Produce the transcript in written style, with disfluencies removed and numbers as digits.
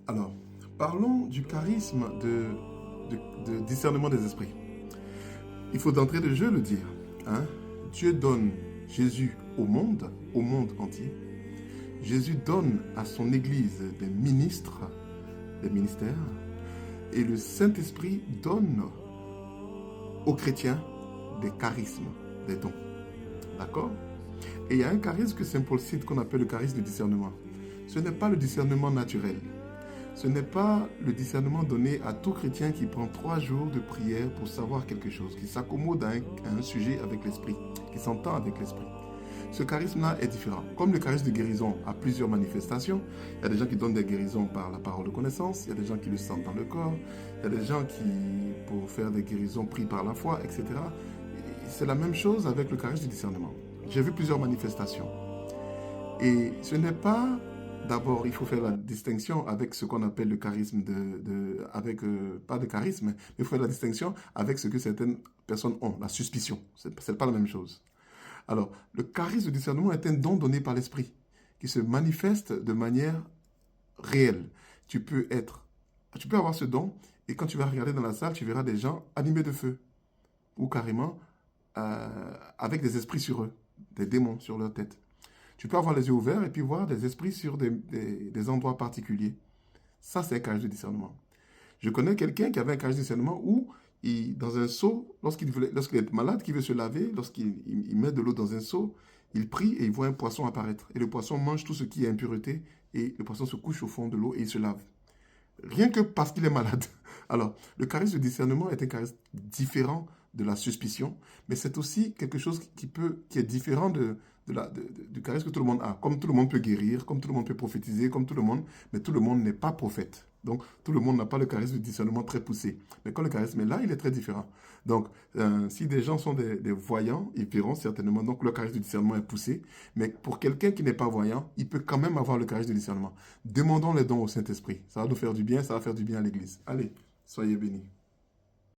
Alors, parlons du charisme de discernement des esprits. Il faut d'entrée de jeu le dire. Hein? Dieu donne Jésus au monde entier. Jésus donne à son Église des ministres, des ministères, et le Saint-Esprit donne aux chrétiens des charismes, des dons. D'accord? Et il y a un charisme que Saint Paul cite qu'on appelle le charisme de discernement. Ce n'est pas le discernement naturel. Ce n'est pas le discernement donné à tout chrétien qui prend 3 jours de prière pour savoir quelque chose, qui s'accommode à un sujet avec l'esprit, qui s'entend avec l'esprit. Ce charisme-là est différent. Comme le charisme de guérison a plusieurs manifestations, il y a des gens qui donnent des guérisons par la parole de connaissance, il y a des gens qui le sentent dans le corps, il y a des gens qui, pour faire des guérisons, prient par la foi, etc. C'est la même chose avec le charisme du discernement. J'ai vu plusieurs manifestations. Et ce n'est pas... D'abord, il faut faire la distinction avec ce qu'on appelle le charisme pas de charisme, mais il faut faire la distinction avec ce que certaines personnes ont, la suspicion. Ce n'est pas la même chose. Alors, le charisme de discernement est un don donné par l'esprit qui se manifeste de manière réelle. Tu peux avoir ce don et quand tu vas regarder dans la salle, tu verras des gens animés de feu ou carrément avec des esprits sur eux, des démons sur leur tête. Tu peux avoir les yeux ouverts et puis voir des esprits sur des endroits particuliers. Ça, c'est un charisme de discernement. Je connais quelqu'un qui avait un charisme de discernement où, dans un seau, lorsqu'il est malade, qu'il veut se laver, lorsqu'il met de l'eau dans un seau, il prie et il voit un poisson apparaître. Et le poisson mange tout ce qui est impureté et le poisson se couche au fond de l'eau et il se lave. Rien que parce qu'il est malade. Alors, le charisme de discernement est un charisme différent de la suspicion, mais c'est aussi quelque chose qui est différent du charisme que tout le monde a. Comme tout le monde peut guérir, comme tout le monde peut prophétiser, comme tout le monde, mais tout le monde n'est pas prophète. Donc, tout le monde n'a pas le charisme de discernement très poussé. Mais quand le charisme est là, il est très différent. Donc, si des gens sont des voyants, ils verront certainement. Donc, le charisme de discernement est poussé. Mais pour quelqu'un qui n'est pas voyant, il peut quand même avoir le charisme de discernement. Demandons les dons au Saint-Esprit. Ça va nous faire du bien, ça va faire du bien à l'Église. Allez, soyez bénis.